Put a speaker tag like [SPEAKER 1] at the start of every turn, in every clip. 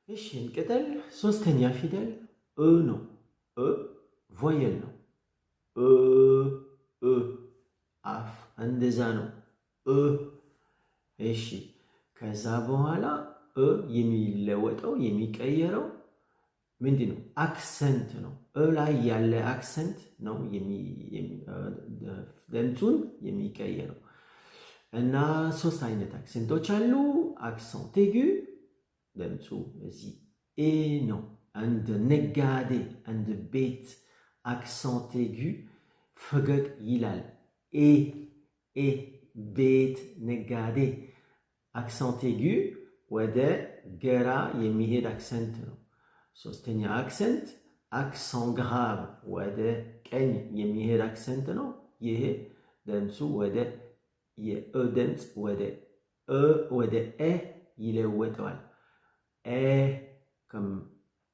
[SPEAKER 1] እሺ እንቀጥል። ሶስተኛ ፊደል እ ነው። እ ቮየል ነው። እ እ አፍ እንደዛ ነው። እ እሺ ከዛ በኋላ እ የሚለወጠው የሚቀየረው ምንድን ነው? አክሰንት ነው። እ ላይ ያለ አክሰንት ነው ድምፁን የሚቀየረው። እና ሶስት አይነት አክሰንቶች አሉ። አክሰንት ኤጉ ድምፁ እዚህ ኤ ነው። እንደ ነጋዴ እንደ ቤት አክሰንት ኤጉ ፈገግ ይላል። ኤ ኤ ቤት ነጋዴ። አክሰንት ኤጉ ወደ ግራ የሚሄድ አክሰንት ነው። ሶስተኛ አክሰንት አክሰንት ግራቭ ወደ ቀኝ የሚሄድ አክሰንት ነው። ይሄ ድምፁ ወደ የእ ድምፅ ወደ ኤ ይለወጠዋል። ኤ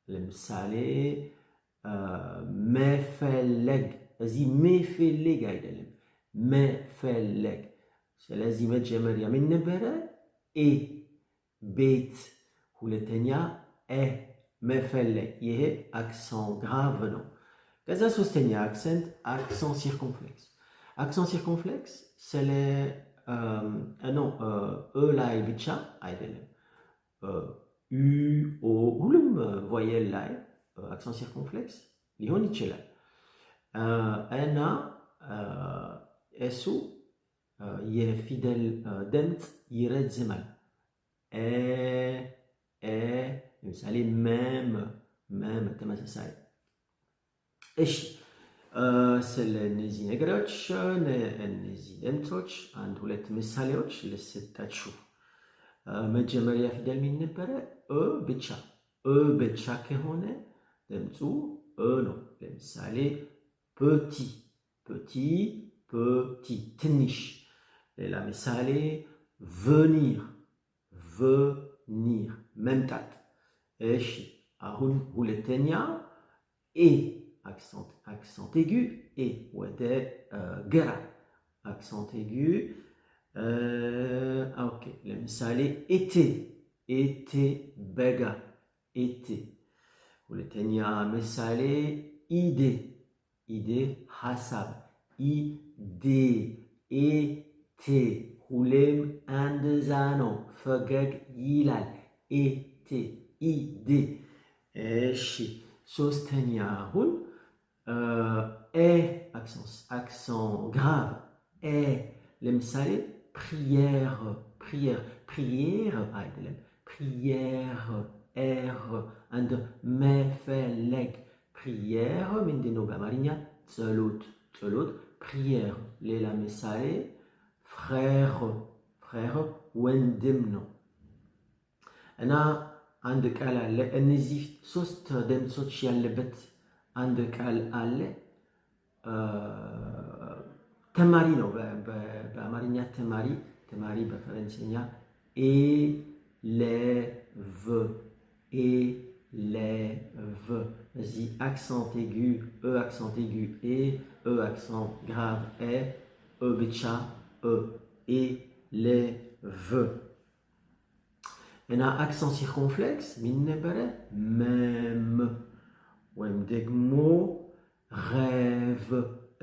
[SPEAKER 1] ለምሳሌ መፈለግ፣ እዚህ መፈለግ አይደለም መፈለግ። ስለዚህ መጀመሪያ ምን ነበረ? ኤ ቤት፣ ሁለተኛ ኤ መፈለግ። ይሄ አክሰንት ግራቭ ነው። ከዛ ሶስተኛ አክሰንት አክሰንት ሲርኮንፍሌክስ። አክሰንት ሲርኮንፍሌክስ ስለ እ ላይ ብቻ አይደለም። ዩ ኦ ሁሉም ቮየል ላይ አክሰንት ሲርኮንፍሌክስ ሊሆን ይችላል እና እሱ የፊደል ድምፅ ይረዝማል። ለምሳሌ መም ተመሳሳይ። እሺ ስለ እነዚህ ነገሮች እነዚህ ድምፆች አንድ ሁለት ምሳሌዎች ልሰጣችሁ። መጀመሪያ ፊደል ምን ነበረ? እ ብቻ። እ ብቻ ከሆነ ድምፁ እ ነው። ለምሳሌ ፐቲ ፐቲ ፐቲ ትንሽ። ሌላ ምሳሌ ቨኒር ቨኒር መምጣት። እሺ አሁን ሁለተኛ ኤ አክሰንት ኤጉ ኤ ወደ ግራ አክሰንት ኤጉ። ኦኬ ለምሳሌ ኤቴ ኤቴ በጋ ኤቴ። ሁለተኛ ምሳሌ ኢዴ ኢዴ ሀሳብ ኢዴ ኤቴ ሁሌም እንደዛ ነው። ፈገግ ይላል ኤቴ ኢዴ። እሺ ሶስተኛ አሁን ኤ አክሰንት ግራቭ ኤ ለምሳሌ ፕሪየር ፕሪየር አይደለም ፕሪየር ኤር እንደ መፈለግ። ፕሪየር ምንድን ነው በአማርኛ? ጸሎት ጸሎት ፕሪየር። ሌላ ምሳሌ ፍሬር ወንድም ነው። እና አንድ ቃል አለ። እነዚህ ሶስት ድምፆች ያለበት አንድ ቃል አለ። ተማሪ ነው በአማርኛ ተማሪ በፈረንሳይኛ ኤሌቭ ኤሌቭ። እዚህ አክሰንት ኤጉ እ አክሰንት ኤጉ ኤ እ አክሰንት ግራቭ ኤ እ ብቻ ኤሌቭ። እና አክሰንት ሲርኮንፍሌክስ ምን ነበረ? መም ወይም ደግሞ ሬቭ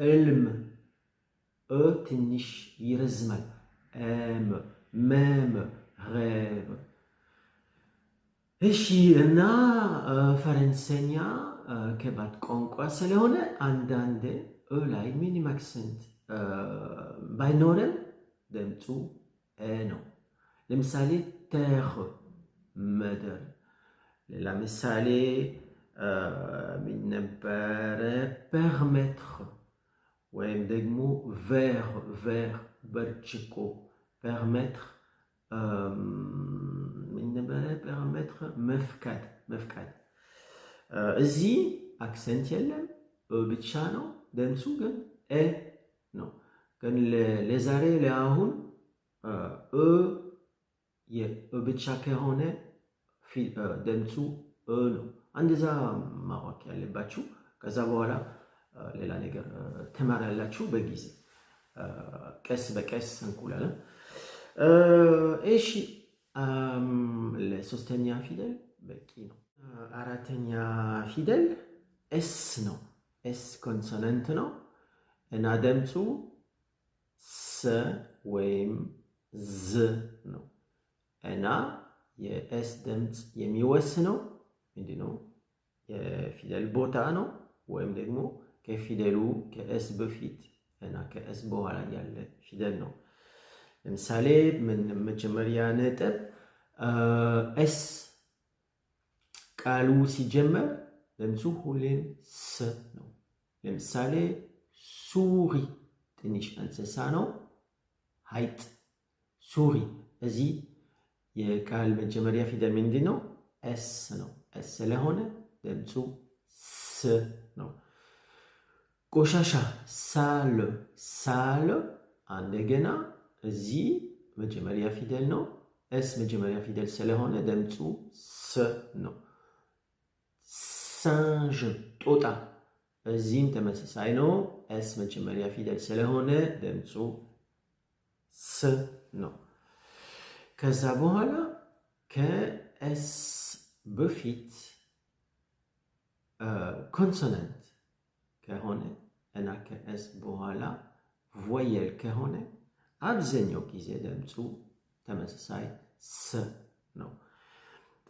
[SPEAKER 1] እልም። እ ትንሽ ይረዝማል። መም ሬቭ። እሺ እና ፈረንሰኛ ከባድ ቋንቋ ስለሆነ አንዳንድ እ ላይ ሚኒም አክሰንት ባይኖርም ድምፁ ነው። ለምሳሌ ተር ምድር። ሌላ ምሳሌ ምን ነበረ? ፐርሜትር ወይም ደግሞ ቨር ብርጭቆ። ፐርሜትር ምን ነበረ? ፐርሜትር መፍቃድ። እዚህ አክሰንት የለም ብቻ ነው። ድምፁ ግን ኤ ነው። ግን ለዛሬ ለአሁን ብቻ ከሆነ ድምፁ ነው። እንደዛ ማወቅ ያለባችሁ። ከዛ በኋላ ሌላ ነገር ትማራላችሁ በጊዜ ቀስ በቀስ እንቁላለን። እሺ ለሶስተኛ ፊደል በቂ ነው። አራተኛ ፊደል ኤስ ነው። ኤስ ኮንሶነንት ነው እና ድምፁ ስ ወይም ዝ ነው እና የኤስ ድምፅ የሚወስነው ምንድን ነው? የፊደል ቦታ ነው ወይም ደግሞ ከፊደሉ ከኤስ በፊት እና ከኤስ በኋላ ያለ ፊደል ነው። ለምሳሌ መጀመሪያ ነጥብ ኤስ ቃሉ ሲጀመር ድምፁ ሁሌም ስ ነው። ለምሳሌ ሱሪ ትንሽ እንስሳ ነው። ሀይጥ ሱሪ። እዚህ የቃል መጀመሪያ ፊደል ምንድን ነው? ኤስ ነው። ኤስ ስለሆነ ድምፁ ስ ነው። ቆሻሻ ሳል ሳል። እንደገና እዚህ መጀመሪያ ፊደል ነው። ኤስ መጀመሪያ ፊደል ስለሆነ ድምፁ ስ ነው። ሳንጅ ጦጣ። እዚህም ተመሳሳይ ነው። ኤስ መጀመሪያ ፊደል ስለሆነ ድምፁ ስ ነው። ከዛ በኋላ ከኤስ በፊት ኮንሶናንት ከሆነ እና ከኤስ በኋላ ቮየል ከሆነ አብዛኛው ጊዜ ድምፁ ተመሳሳይ ስ ነው።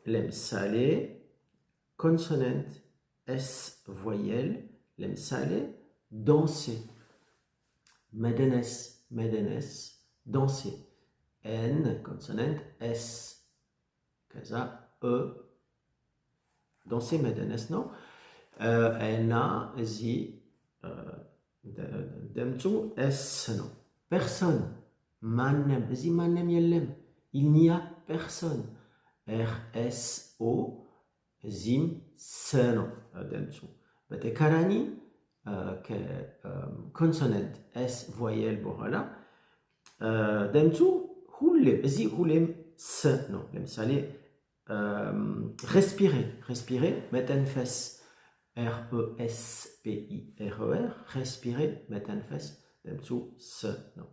[SPEAKER 1] ለምሳሌ ኮንሶናንት ኤስ ቮየል፣ ለምሳሌ ዳንሴ መደነስ መደነስ ዳንሴ። ኤን ኮንሶናንት ኤስ ከዛ እ ዳንሴ መደነስ ነው እና እዚህ ድምፁ ኤስ ነው። ፐርሶን ማንም፣ እዚህ ማንም የለም። ኢልኒያ ፐርሶን ኤር ኤስ ኦ እዚህም ስ ነው ድምፁ። በተቃራኒ ከኮንሶናንት ኤስ ቮየል በኋላ ድምፁ ሁሌም እዚህ ሁሌም ስ ነው። ለምሳሌ ሬስፒሬ ሬስፒሬ መተንፈስ ኤር ኦ ኤስ ፒ ኢ ኤር ኦ ኤር ሬስፒሬ መተንፈስ ድምፁ ስ ነው።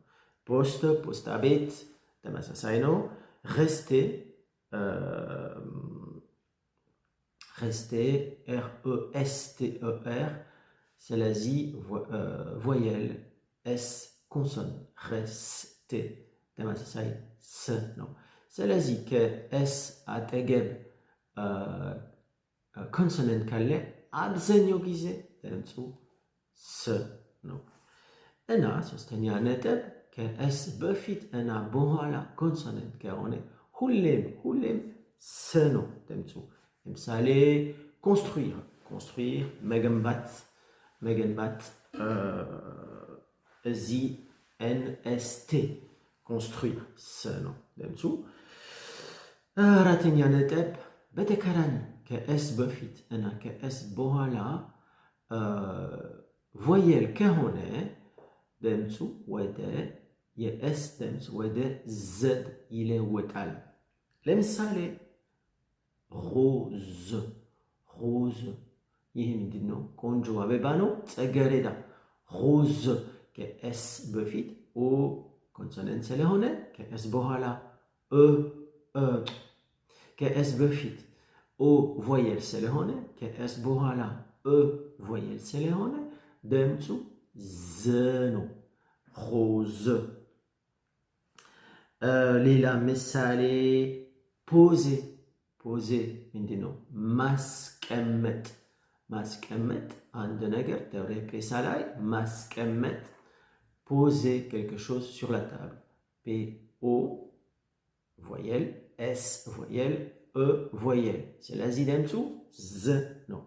[SPEAKER 1] ፖስት ፖስታ ቤት ተመሳሳይ ነው። ሬስቴ ሬስቴ ኤር ኦ ኤስ ቲ ኦ ኤር። ስለዚህ ቮየል ኤስ ኮንሶን ሬስቴ ተመሳሳይ ስ ነው። ስለዚህ ከኤስ አጠገብ ኮንሶነንት ካለ አብዛኛው ጊዜ ድምፁ ስ ነው። እና ሶስተኛ ነጥብ ከኤስ በፊት እና በኋላ ኮንሶነንት ከሆነ ሁሌም ስ ነው ድምፁ። ለምሳሌ ኮንስትሩይር ኮንስትሩይር መገንባት መገንባት እዚህ ኤንኤስቲ ኮንስትሩይር ስ ነው ድምፁ። አራተኛ ነጥብ በተቃራኒ ከኤስ በፊት እና ከኤስ በኋላ ቮየል ከሆነ ድምፁ ወደ የኤስ ድምፅ ወደ ዘድ ይለወጣል። ለምሳሌ ሮዝ ሮዝ። ይህ ምንድን ነው? ቆንጆ አበባ ነው። ጽጌረዳ ሮዝ። ከኤስ በፊት ኦ ኮንሶነንት ስለሆነ ከኤስ በኋላ ከኤስ በፊት ኦ ቮየል ስለሆነ ከኤስ በኋላ ቮየል ስለሆነ ድምፁ ዝ ነው። ሮዝ። ሌላ ምሳሌ ፖዜ ፖዜ ምንድን ነው? ማስቀመጥ ማስቀመጥ አንድ ነገር ጠረጴዛ ላይ ማስቀመጥ። poser quelque chose sur la table. P-O, voyelle, S, voyelle, E, voyelle. ስለዚህ ድምፁ ዝ ነው።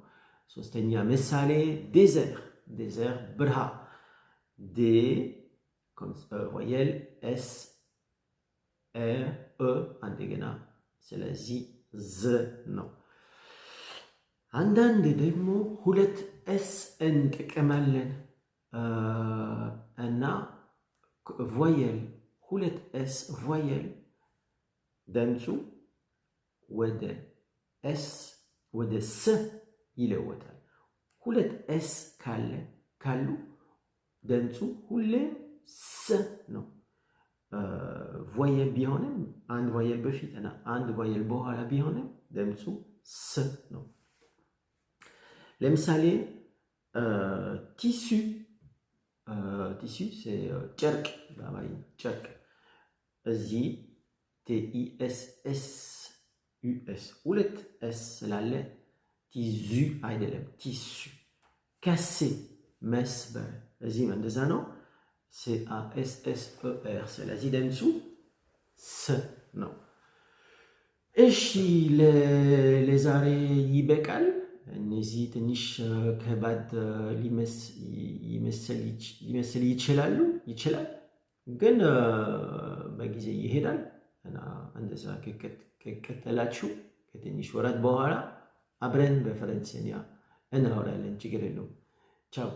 [SPEAKER 1] ሶስተኛ ምሳሌ ዴዘር ዴዘር በረሃ። ዴ ቮየል ኤስ ኤ እንደገና ስለዚህ ዝ ነው። አንዳንድ ደግሞ ሁለት ኤስ እንጠቀማለን እና ቮየል ሁለት ኤስ ቮየል ድምፁ ወደ ኤስ ወደ ስ ይለወጣል። ሁለት ኤስ ካሉ ድምፁ ሁሌም ስ ነው። ቮየል ቢሆንም አንድ ቮየል በፊት እና አንድ ቮየል በኋላ ቢሆንም ድምፁ ስ ነው። ለምሳሌ ቲሱ ጨርቅ በአማርኛ ጨርቅ። እዚህ TISSUS ሁለት ኤስ ስላለ ቲዙ አይደለም ቲሱ። ካሴ መስበር፣ እዚህም እንደዛ ነው። CASSER። ስለዚህ ድምፁ ስ ነው። እሺ ለዛሬ ይበቃል። እነዚህ ትንሽ ከባድ ሊመስል ይችላል፣ ግን በጊዜ ይሄዳል እና እንደዛ ከቀጠላችሁ ከትንሽ ወራት በኋላ አብረን በፈረንሳይኛ እናወራለን። ችግር የለውም። ቻው